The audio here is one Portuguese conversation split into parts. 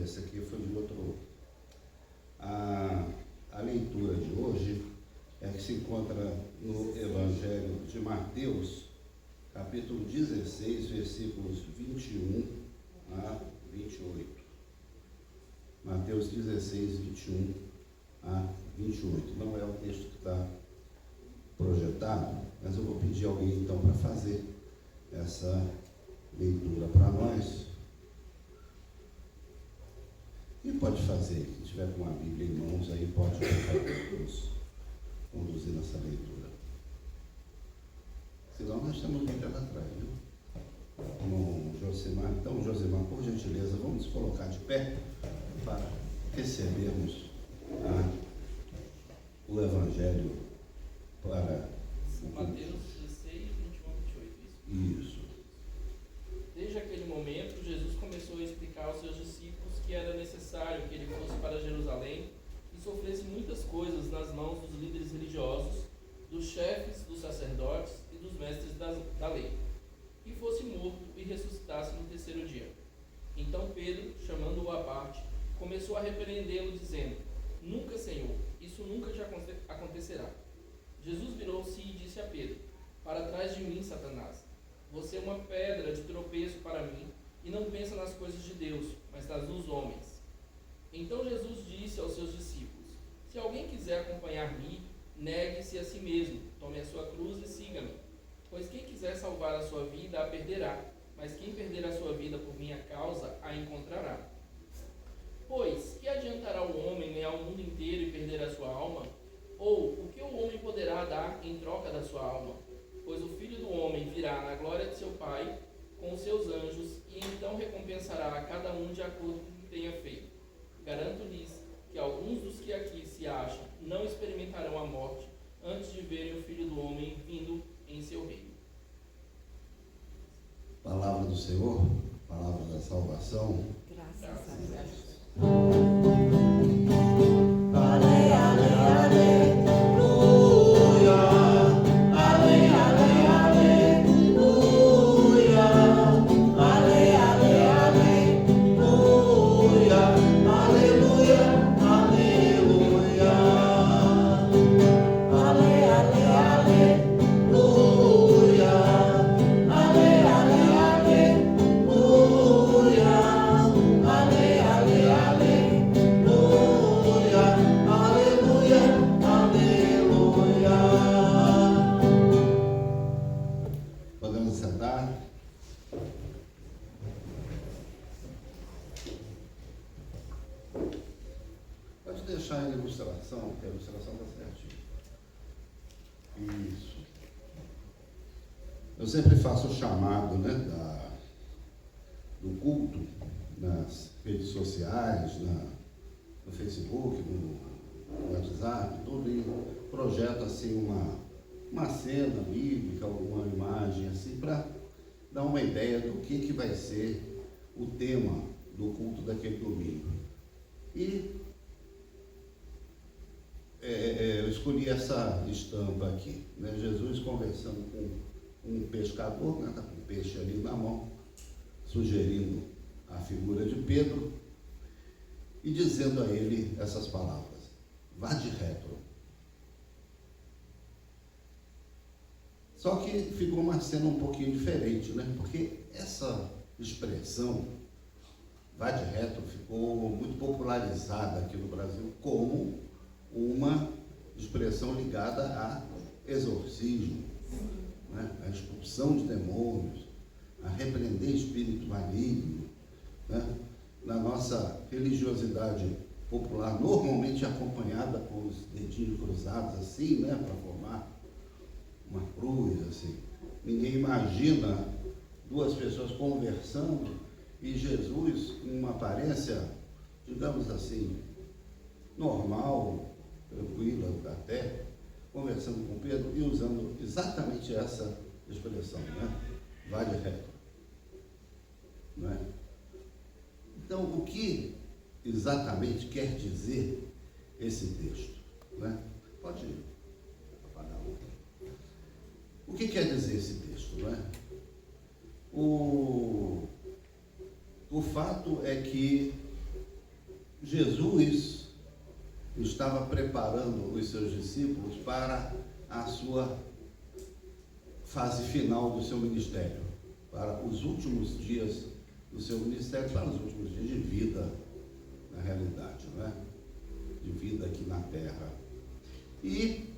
esse aqui foi de outro. A leitura de hoje é que se encontra no Evangelho de Mateus, capítulo 16, versículos 21 a 28. Mateus 16, 21 a 28. Não é o texto que está projetado, mas eu vou pedir alguém então para fazer essa leitura para nós. E pode fazer, quem tiver com a Bíblia em mãos aí pode nos conduzir nessa leitura. Senão nós temos Bíblia lá atrás, viu? Irmão Josemar, então Josemar, por gentileza, vamos nos colocar de pé para recebermos o Evangelho para Mateus 16, 21 a 28. Isso. Desde aquele momento, Jesus começou a explicar aos seus discípulos que era necessário que ele fosse para Jerusalém e sofresse muitas coisas nas mãos dos líderes religiosos, dos chefes, dos sacerdotes e dos mestres da lei, e fosse morto e ressuscitasse no terceiro dia. Então Pedro, chamando-o à parte, começou a repreendê-lo, dizendo: Nunca, Senhor, isso nunca te acontecerá. Jesus virou-se e disse a Pedro: Para trás de mim, Satanás. Você é uma pedra de tropeço para mim e não pensa nas coisas de Deus, mas nas dos homens. Então Jesus disse aos seus discípulos: Se alguém quiser acompanhar-me, negue-se a si mesmo, tome a sua cruz e siga-me. Pois quem quiser salvar a sua vida a perderá, mas quem perder a sua vida por minha causa a encontrará. Pois que adiantará o homem ganhar o mundo inteiro e perder a sua alma? Ou o que o homem poderá dar em troca da sua alma? Pois o Filho do Homem virá na glória de seu Pai com os seus anjos e então recompensará a cada um de acordo com o que tenha feito. Garanto-lhes que alguns dos que aqui se acham não experimentarão a morte antes de verem o Filho do Homem vindo em seu reino. Palavra do Senhor, palavra da salvação. Graças a Deus. Ale, ale, aleluia. Ale, ale, aleluia. Ale, ale, aleluia. Aleluia, aleluia. Ale, ale, aleluia. Ale, ale, aleluia. Ale, ale, aleluia. Aleluia, aleluia. Podemos sentar? Pode deixar a ilustração, que a ilustração está certinha. Isso. Eu sempre faço o chamado, né, do culto nas redes sociais, no Facebook, no WhatsApp, tudo, e projeto assim uma cena bíblica, alguma imagem assim, para dar uma ideia do que vai ser o tema do culto daquele domingo. E eu escolhi essa estampa aqui, né? Jesus conversando com um pescador, né? Está com um peixe ali na mão, sugerindo a figura de Pedro e dizendo a ele essas palavras: vá de retro. Só que ficou uma cena um pouquinho diferente, né? Porque essa expressão, vá de retro, ficou muito popularizada aqui no Brasil como uma expressão ligada a exorcismo, né? A expulsão de demônios, a repreender espírito maligno, né? Na nossa religiosidade popular, normalmente acompanhada com os dedinhos cruzados assim, né? Para formar uma cruz, assim. Ninguém imagina duas pessoas conversando e Jesus, com uma aparência, digamos assim, normal, tranquila até, conversando com Pedro e usando exatamente essa expressão, né? Vá de retro. Não é? Então, o que exatamente quer dizer esse texto? Né? Pode apagar o... O que quer dizer esse texto? Não é? O fato é que Jesus estava preparando os seus discípulos para a sua fase final do seu ministério, para os últimos dias do seu ministério, para os últimos dias de vida, na realidade, não é? De vida aqui na terra. E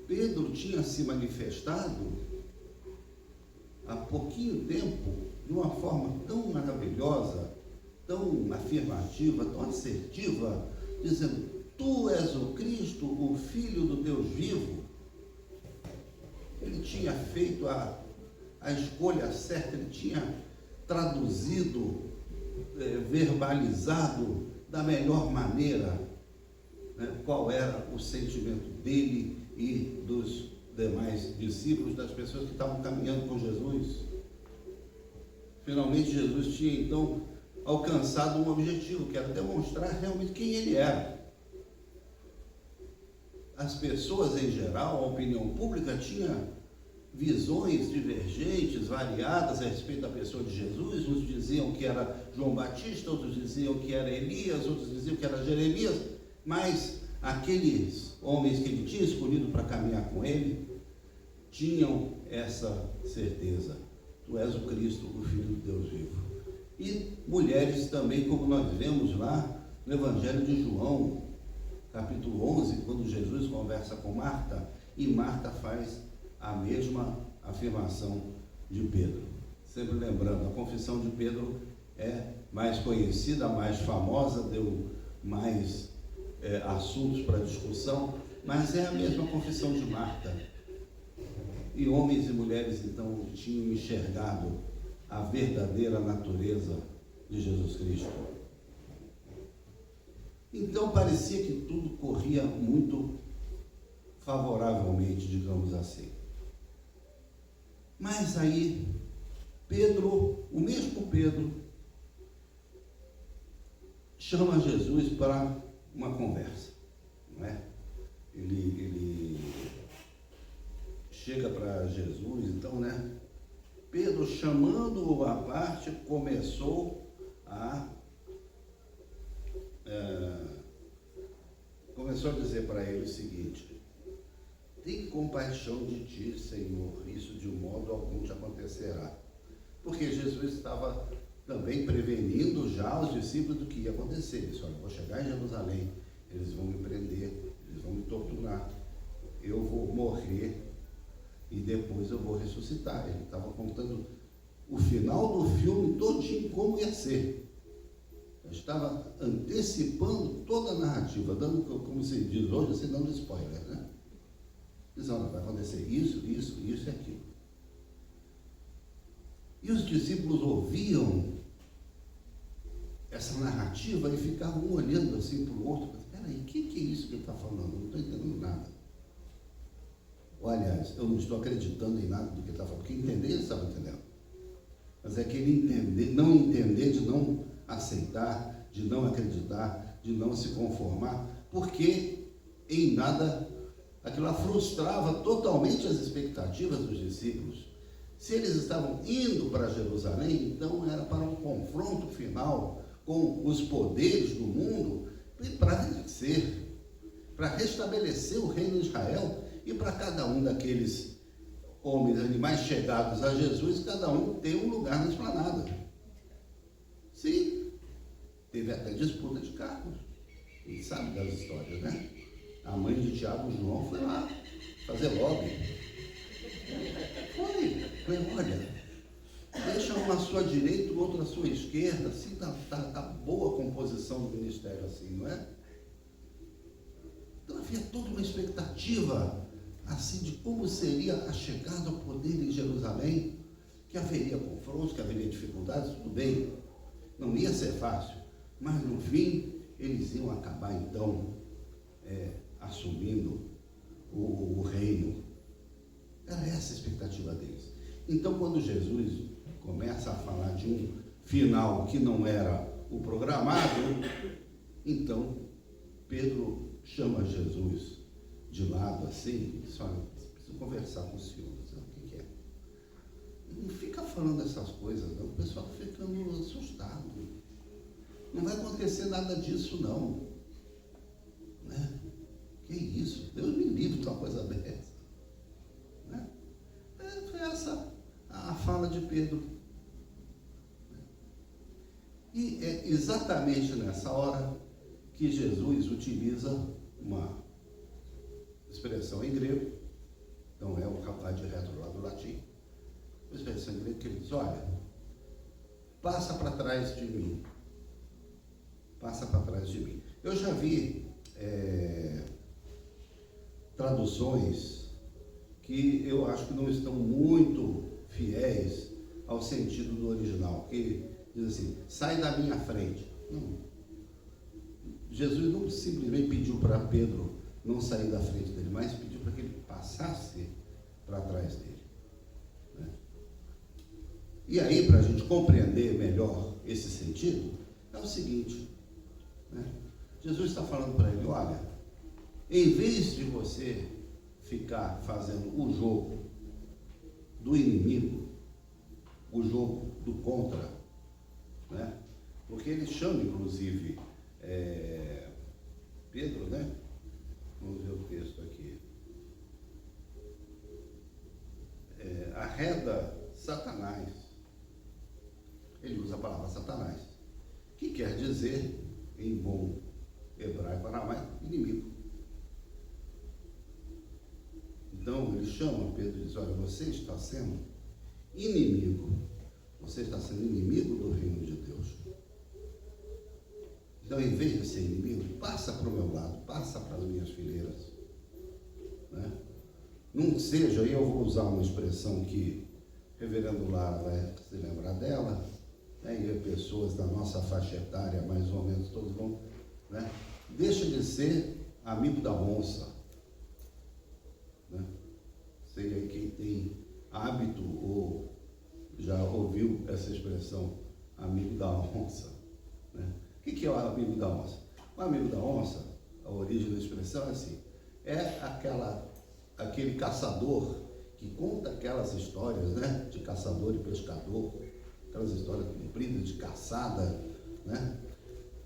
Pedro tinha se manifestado há pouquinho tempo de uma forma tão maravilhosa, tão afirmativa, tão assertiva, dizendo: tu és o Cristo, o Filho do Deus vivo. Ele tinha feito a escolha certa, ele tinha traduzido, verbalizado da melhor maneira, né, qual era o sentimento dele e dos demais discípulos, das pessoas que estavam caminhando com Jesus. Finalmente Jesus tinha então alcançado um objetivo, que era demonstrar realmente quem ele era. As pessoas em geral, a opinião pública tinha visões divergentes, variadas a respeito da pessoa de Jesus. Uns diziam que era João Batista, outros diziam que era Elias, outros diziam que era Jeremias, mas aqueles homens que ele tinha escolhido para caminhar com ele tinham essa certeza: tu és o Cristo, o Filho de Deus vivo. E mulheres também, como nós vemos lá no Evangelho de João, capítulo 11, quando Jesus conversa com Marta, e Marta faz a mesma afirmação de Pedro. Sempre lembrando, a confissão de Pedro é mais conhecida, mais famosa, deu mais assuntos para discussão, mas é a mesma confissão de Marta. E homens e mulheres então tinham enxergado a verdadeira natureza de Jesus Cristo. Então parecia que tudo corria muito favoravelmente, digamos assim. Mas aí Pedro, o mesmo Pedro, chama Jesus para uma conversa, não é? Ele chega para Jesus, então, né? Pedro, chamando-o à parte, começou a dizer para ele o seguinte: tem compaixão de ti, Senhor, isso de um modo algum te acontecerá. Porque Jesus estava também prevenindo já os discípulos do que ia acontecer. Ele disse: olha, vou chegar em Jerusalém, eles vão me prender, eles vão me torturar, eu vou morrer e depois eu vou ressuscitar. Ele estava contando o final do filme todinho, como ia ser. Eu estava antecipando toda a narrativa, dando, como se diz hoje, assim, dando spoiler, né? Diz: olha, vai acontecer isso, isso, isso e aquilo. E os discípulos ouviam essa narrativa e ficavam um olhando assim para o outro: peraí, o que é isso que ele está falando? Eu não estou entendendo nada. Ou, aliás, eu não estou acreditando em nada do que ele está falando, porque entender ele estava entendendo. Mas é que ele não entender de não aceitar, de não acreditar, de não se conformar, porque em nada aquilo frustrava totalmente as expectativas dos discípulos. Se eles estavam indo para Jerusalém, então era para um confronto final com os poderes do mundo, para vencer, para restabelecer o reino de Israel, e para cada um daqueles homens ali mais chegados a Jesus, cada um ter um lugar na esplanada. Sim, teve até disputa de cargos. A gente sabe das histórias, né? A mãe de Tiago e João foi lá fazer lobby. Foi, olha, deixa um à sua direita, o outro à sua esquerda, assim, tá boa a composição do ministério, assim, não é? Então havia toda uma expectativa, assim, de como seria a chegada ao poder em Jerusalém, que haveria confrontos, que haveria dificuldades, tudo bem, não ia ser fácil, mas no fim eles iam acabar então assumindo o reino. Era essa a expectativa deles. Então, quando Jesus começa a falar de um final que não era o programado, então Pedro chama Jesus de lado assim e diz: olha, preciso conversar com o senhor. O que é? Não fica falando essas coisas, não. O pessoal está ficando assustado. Não vai acontecer nada disso, não. Né? Que isso? Deus me livre de uma coisa dessa. Né? Foi essa a fala de Pedro. E é exatamente nessa hora que Jesus utiliza uma expressão em grego, então é o capaz de reto lá do latim, uma expressão em grego que ele diz: olha, passa para trás de mim. Passa para trás de mim. Eu já vi traduções que eu acho que não estão muito fiéis ao sentido do original, que diz assim: sai da minha frente. Não. Jesus não simplesmente pediu para Pedro não sair da frente dele, mas pediu para que ele passasse para trás dele. Né? E aí, para a gente compreender melhor esse sentido, é o seguinte, né? Jesus está falando para ele: olha, em vez de você ficar fazendo o jogo do inimigo, o jogo do contra, né? Porque ele chama, inclusive, Pedro, né? Vamos ver o texto aqui. Arreda Satanás. Ele usa a palavra Satanás, que quer dizer, em bom hebraico aramaico, inimigo. Então ele chama Pedro e diz: olha, você está sendo inimigo. Você está sendo inimigo do reino de Deus. Então, em vez de ser inimigo, passa para o meu lado, passa para as minhas fileiras. Né? Não seja, e eu vou usar uma expressão que o reverendo Lara vai se lembrar dela, né? E pessoas da nossa faixa etária, mais ou menos, todos vão, né? Deixa de ser amigo da onça. Né? Sei aí quem tem hábito ou já ouviu essa expressão, amigo da onça. Né? O que é o amigo da onça? O amigo da onça, a origem da expressão é assim: é aquele caçador que conta aquelas histórias, né, de caçador e pescador, aquelas histórias compridas de caçada, né,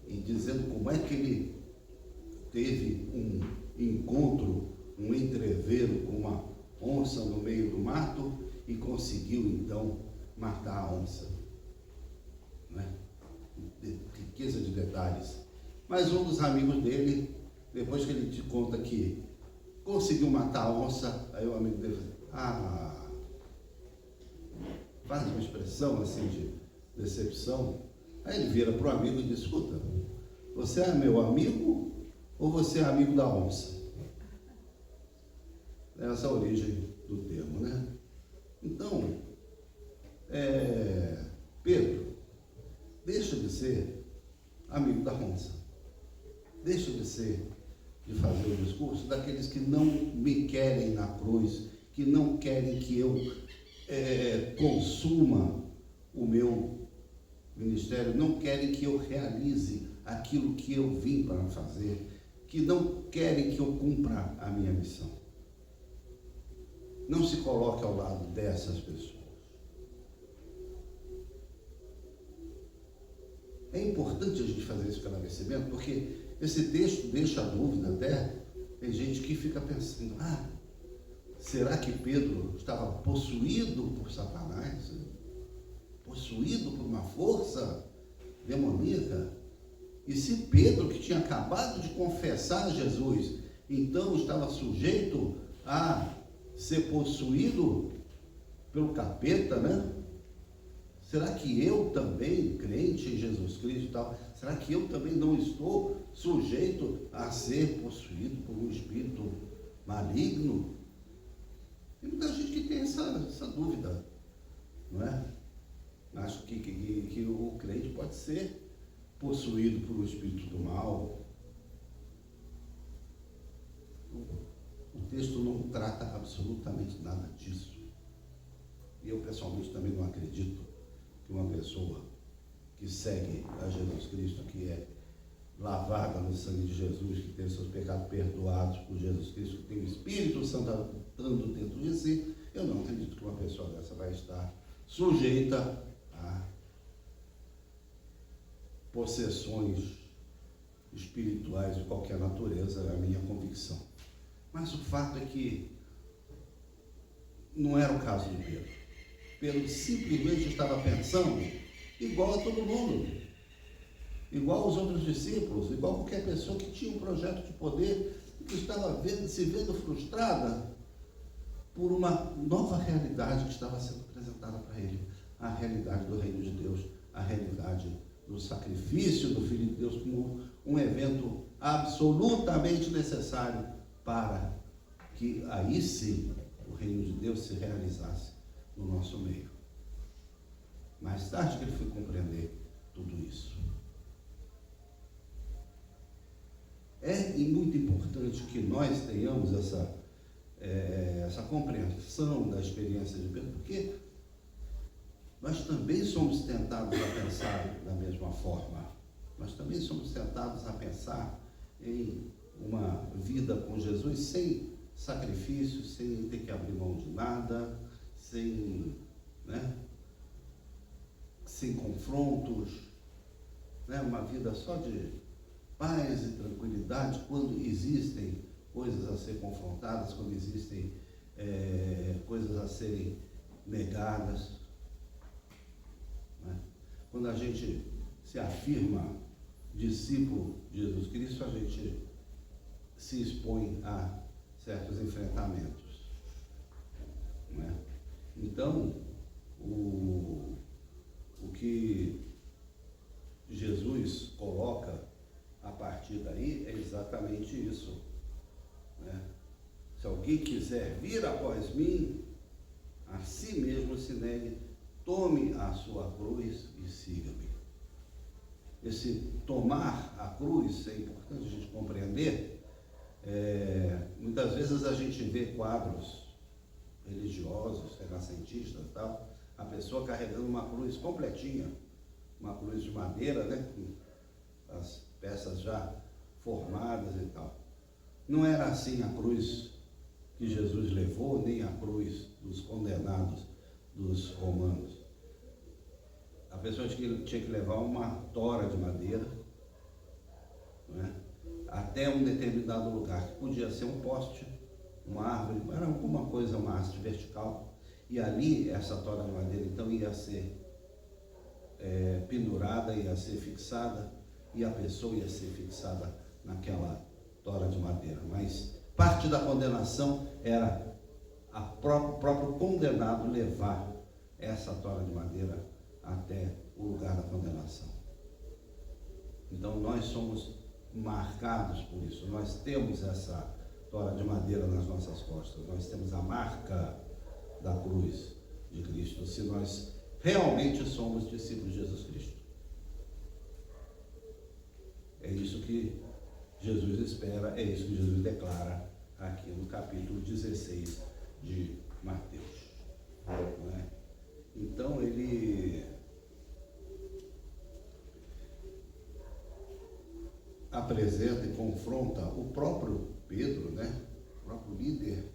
e dizendo como é que ele teve um encontro, um entreveiro com uma onça no meio do mato e conseguiu então matar a onça. Né? Riqueza de detalhes. Mas um dos amigos dele, depois que ele te conta que conseguiu matar a onça, aí o amigo dele faz uma expressão assim de decepção. Aí ele vira para o amigo e diz: escuta, você é meu amigo ou você é amigo da onça? Essa é a origem do termo, né? Então, Pedro, deixa de ser amigo da onça. Deixa de fazer o discurso daqueles que não me querem na cruz, que não querem que eu consuma o meu ministério, não querem que eu realize aquilo que eu vim para fazer, que não querem que eu cumpra a minha missão. Não se coloque ao lado dessas pessoas. É importante a gente fazer esse esclarecimento, porque esse texto deixa a dúvida até. Tem gente que fica pensando: será que Pedro estava possuído por Satanás? Possuído por uma força demoníaca? E se Pedro, que tinha acabado de confessar a Jesus, então estava sujeito a ser possuído pelo capeta, né? Será que eu também, crente em Jesus Cristo e tal, será que eu também não estou sujeito a ser possuído por um espírito maligno? Tem muita gente que tem essa dúvida, não é? Acho que o crente pode ser possuído por um espírito do mal. O texto não trata absolutamente nada disso. E eu pessoalmente também não acredito que uma pessoa que segue a Jesus Cristo, que é lavada no sangue de Jesus, que tem seus pecados perdoados por Jesus Cristo, que tem o Espírito Santo andando dentro de si, eu não acredito que uma pessoa dessa vai estar sujeita a possessões espirituais de qualquer natureza, é a minha convicção. Mas o fato é que não era o caso de Pedro. Pedro simplesmente estava pensando igual a todo mundo, igual aos outros discípulos, igual a qualquer pessoa que tinha um projeto de poder e que estava se vendo frustrada por uma nova realidade que estava sendo apresentada para ele, a realidade do reino de Deus, a realidade do sacrifício do Filho de Deus como um evento absolutamente necessário para que aí sim o reino de Deus se realizasse no nosso meio. Mais tarde que ele foi compreender tudo isso. É muito importante que nós tenhamos essa compreensão da experiência de Pedro, porque nós também somos tentados a pensar da mesma forma. Nós também somos tentados a pensar em uma vida com Jesus sem sacrifício, sem ter que abrir mão de nada, sem confrontos, uma vida só de paz e tranquilidade, quando existem coisas a ser confrontadas, quando existem coisas a serem negadas. Quando a gente se afirma discípulo de Jesus Cristo, a gente se expõe a certos enfrentamentos. Então, o que Jesus coloca a partir daí é exatamente isso. Se alguém quiser vir após mim, a si mesmo se negue, tome a sua cruz e siga-me. Esse tomar a cruz é importante a gente compreender. Muitas vezes a gente vê quadros religiosos, renascentistas e tal, a pessoa carregando uma cruz completinha, uma cruz de madeira, com as peças já formadas e tal. Não era assim a cruz que Jesus levou, nem a cruz dos condenados dos romanos. A pessoa tinha que levar uma tora de madeira, até um determinado lugar, que podia ser um poste, uma árvore, era alguma coisa, uma haste vertical, e ali essa tora de madeira então ia ser pendurada, ia ser fixada, e a pessoa ia ser fixada naquela tora de madeira. Mas parte da condenação era o próprio condenado levar essa tora de madeira até o lugar da condenação. Então nós somos marcados por isso, nós temos essa tora de madeira nas nossas costas, nós temos a marca da cruz de Cristo, se nós realmente somos discípulos de Jesus Cristo. É isso que Jesus espera, é isso que Jesus declara aqui no capítulo 16 de Mateus. Então ele apresenta e confronta o próprio Pedro, o próprio líder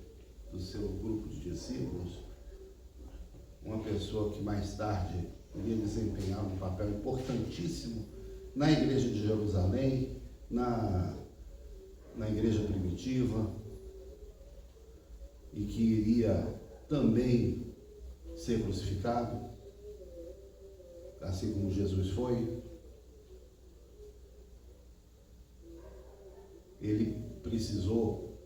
do seu grupo de discípulos, uma pessoa que mais tarde iria desempenhar um papel importantíssimo na igreja de Jerusalém, na igreja primitiva, e que iria também ser crucificado, assim como Jesus foi. Ele precisou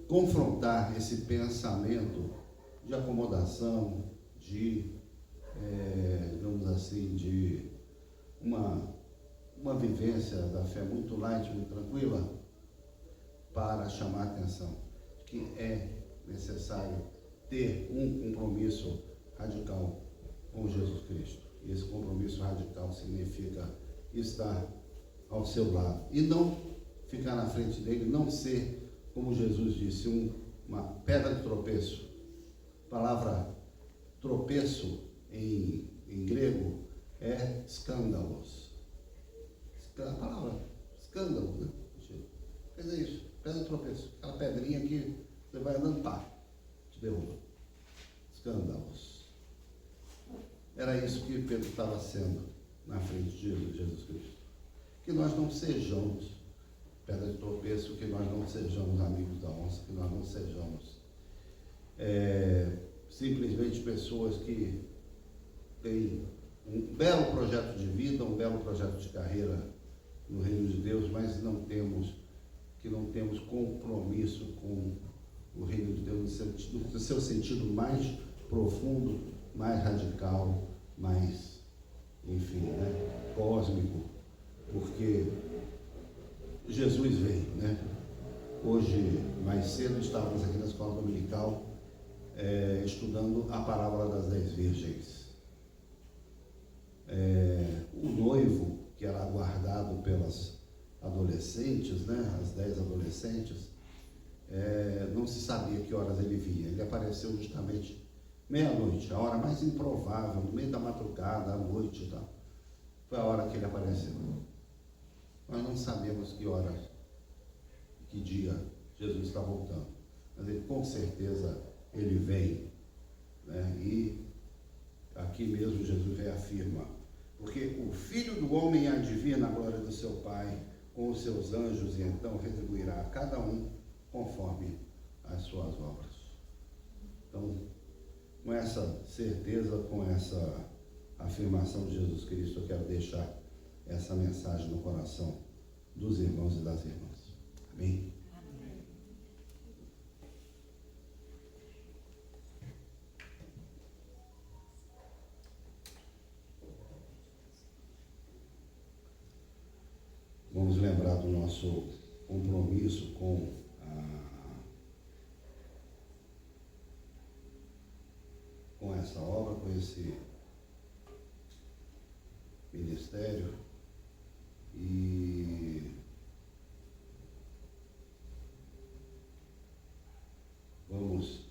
confrontar esse pensamento de acomodação, digamos assim, de uma vivência da fé muito light, muito tranquila, para chamar a atenção de que é necessário ter um compromisso radical com Jesus Cristo. E esse compromisso radical significa estar ao seu lado e não ficar na frente dele, não ser, como Jesus disse, uma pedra de tropeço. A palavra tropeço em grego é escândalos. A palavra escândalo, quer dizer isso, pedra de tropeço, aquela pedrinha que você vai andando, pá, te derruba. Escândalos. Era isso que Pedro estava sendo na frente de Jesus Cristo. Que nós não sejamos pedra de tropeço, que nós não sejamos amigos da onça, que nós não sejamos simplesmente pessoas que têm um belo projeto de vida, um belo projeto de carreira no reino de Deus, mas que não temos compromisso com o reino de Deus no seu sentido mais profundo, mais radical, mais, enfim, né, cósmico, porque Jesus veio, né? Hoje, mais cedo, estávamos aqui na escola dominical estudando a parábola das 10 virgens. O noivo, que era aguardado pelas adolescentes, né? As 10 adolescentes, não se sabia que horas ele vinha. Ele apareceu justamente meia-noite, a hora mais improvável, no meio da madrugada, à noite e tal. Foi a hora que ele apareceu. Nós não sabemos que hora, que dia Jesus está voltando, mas ele, com certeza ele vem, né? E aqui mesmo Jesus reafirma, porque o Filho do Homem há de vir na glória do seu Pai com os seus anjos, e então retribuirá a cada um conforme as suas obras. Então, com essa certeza, com essa afirmação de Jesus Cristo, eu quero deixar essa mensagem no coração dos irmãos e das irmãs. Amém? Vamos lembrar do nosso compromisso com essa obra, com esse ministério, e vamos,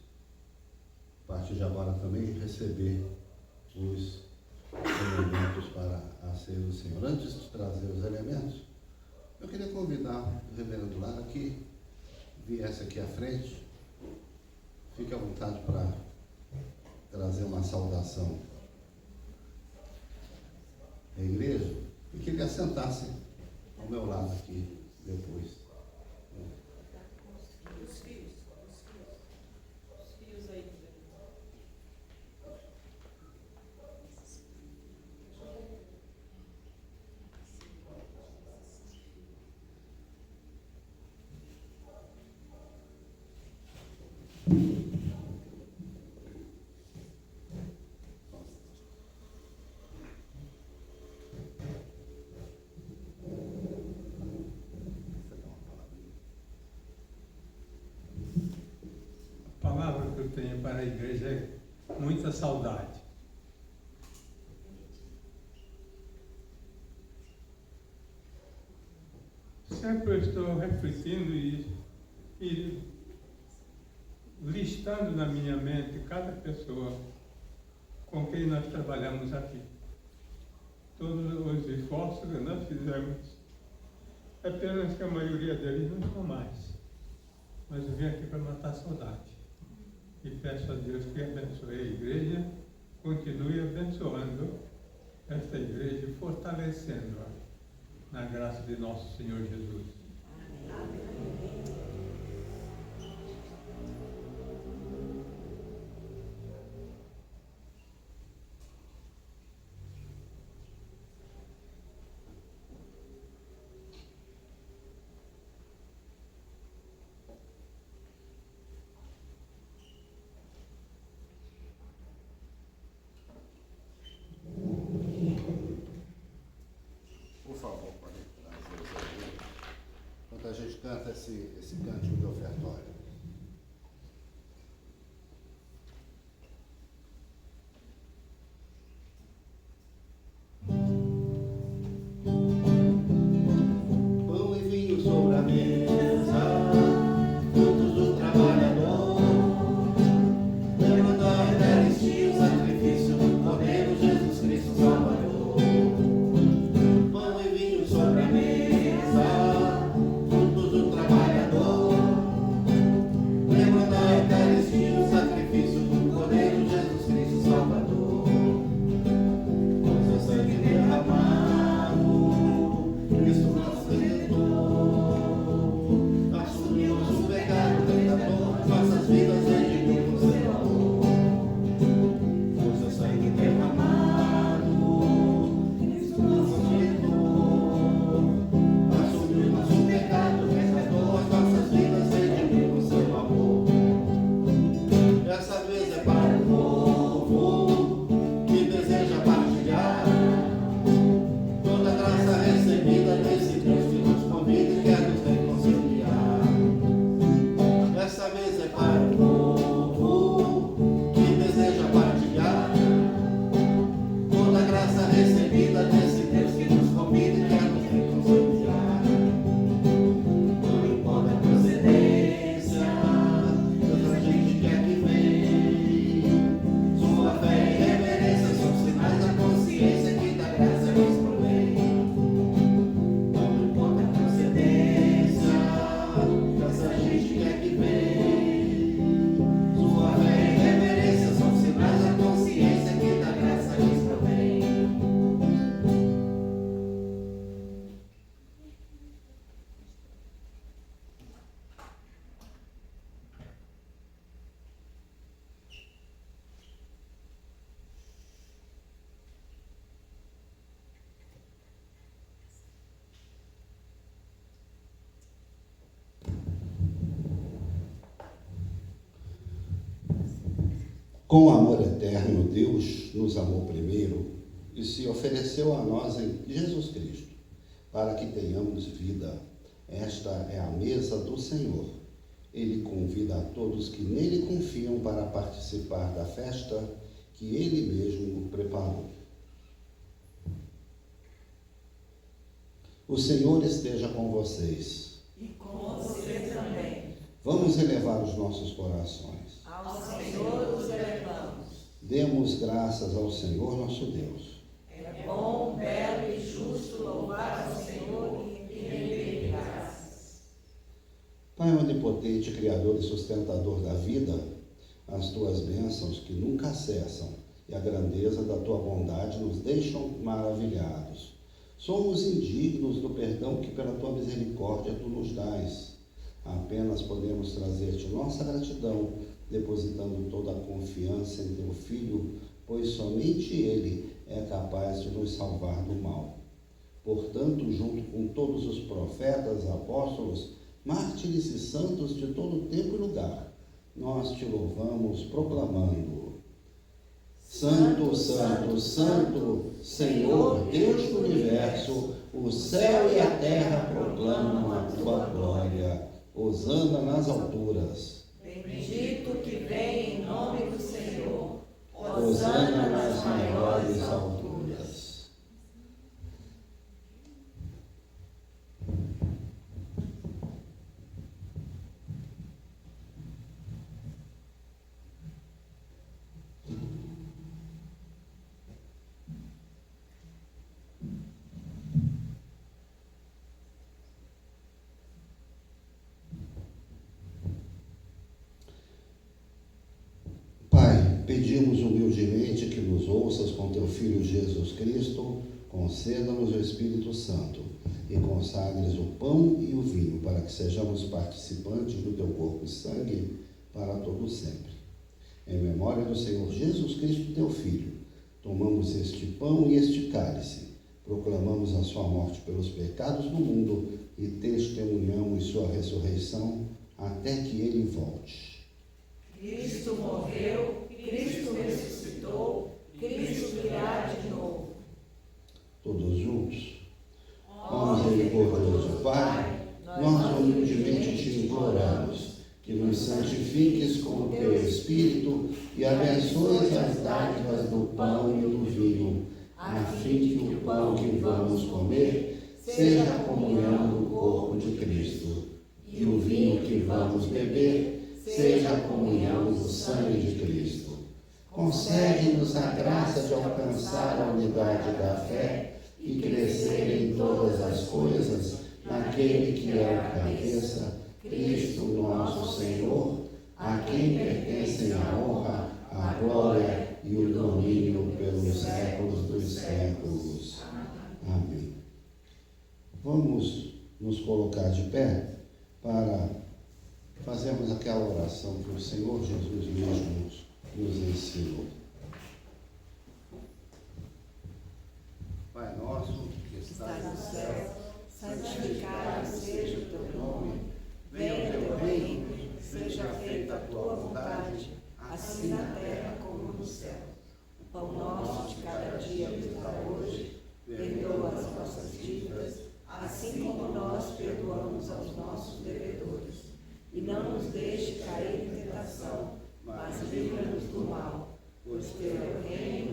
a partir de agora, também receber os elementos para a ceia do Senhor. Antes de trazer os elementos, eu queria convidar o reverendo Lara que viesse aqui à frente. Fique à vontade para trazer uma saudação à igreja, e que ele assentasse ao meu lado aqui depois. Os fios aí. A palavra que eu tenho para a igreja é muita saudade. Sempre eu estou refletindo e listando na minha mente cada pessoa com quem nós trabalhamos aqui. Todos os esforços que nós fizemos, é apenas que a maioria deles não estão mais. Mas eu vim aqui para matar a saudade. E peço a Deus que abençoe a igreja, continue abençoando esta igreja e fortalecendo-a na graça de nosso Senhor Jesus. Por favor, pode trazer os elementos. Enquanto a gente canta esse cântico de ofertório. Pão e vinho sobre a mesa, frutos do trabalhador, lembrando a Eucaristia, o sacrifício do Cordeiro, Jesus Cristo Salvador. Pão e vinho sobre a mesa, frutos do trabalhador, Dessa vez é para o povo que deseja partilhar toda a graça recebida desse Deus que nos convida e quer nos reconciliar. Dessa vez é para o povo que deseja partilhar toda a graça recebida desse Deus que nos convida e quer nos reconciliar. Não importa a procedência, Deus a gente quer que vem. Sua fé e reverência são sinais da consciência que da graça lhes provém. Não importa a procedência, Deus a gente quer que vem. Sua fé e reverência são sinais da consciência que da graça lhes provém. Com amor eterno, Deus nos amou primeiro e se ofereceu a nós em Jesus Cristo, para que tenhamos vida. Esta é a mesa do Senhor. Ele convida a todos que nele confiam para participar da festa que ele mesmo preparou. O Senhor esteja com vocês. E com você também. Vamos elevar os nossos corações. Ao Senhor os elevamos. Demos graças ao Senhor nosso Deus. É bom, belo e justo louvar ao Senhor e render graças. Pai onipotente, Criador e sustentador da vida, as tuas bênçãos que nunca cessam e a grandeza da tua bondade nos deixam maravilhados. Somos indignos do perdão que pela tua misericórdia tu nos dás. Apenas podemos trazer-te nossa gratidão, depositando toda a confiança em teu Filho, pois somente Ele é capaz de nos salvar do mal. Portanto, junto com todos os profetas, apóstolos, mártires e santos de todo tempo e lugar, nós te louvamos proclamando: Santo, Santo, Santo, Senhor Deus do Universo, o céu e a terra proclamam a tua glória. Hosana nas alturas. Bendito que vem em nome do Senhor. Hosana nas maiores alturas. Pai, pedimos humildemente que nos ouças com teu Filho Jesus Cristo, conceda-nos o Espírito Santo e consagres o pão e o vinho para que sejamos participantes do teu corpo e sangue para todo sempre. Em memória do Senhor Jesus Cristo, teu Filho, tomamos este pão e este cálice, proclamamos a sua morte pelos pecados do mundo e testemunhamos sua ressurreição até que ele volte. Cristo morreu, Cristo ressuscitou, Cristo virá de novo. Todos juntos. Ó misericordioso Pai, nós humildemente te imploramos que nos santifiques com o teu Espírito e abençoes as dádivas do pão e do vinho, a fim que o pão que vamos comer seja a comunhão do corpo de Cristo, e o vinho que vamos beber seja a comunhão do sangue de Cristo. Concede-nos a graça de alcançar a unidade da fé e crescer em todas as coisas naquele que é o cabeça, Cristo nosso Senhor, a quem pertencem a honra, a glória e o domínio pelos séculos dos séculos. Amém. Vamos nos colocar de pé para fazermos aquela oração que o Senhor Jesus mesmo nos ensinou. Pai nosso, que estás no céu, santificado seja o teu nome, venha o teu reino, seja feita a tua vontade, assim deixe cair em tentação, mas livra-nos do mal. Pois teu é o reino,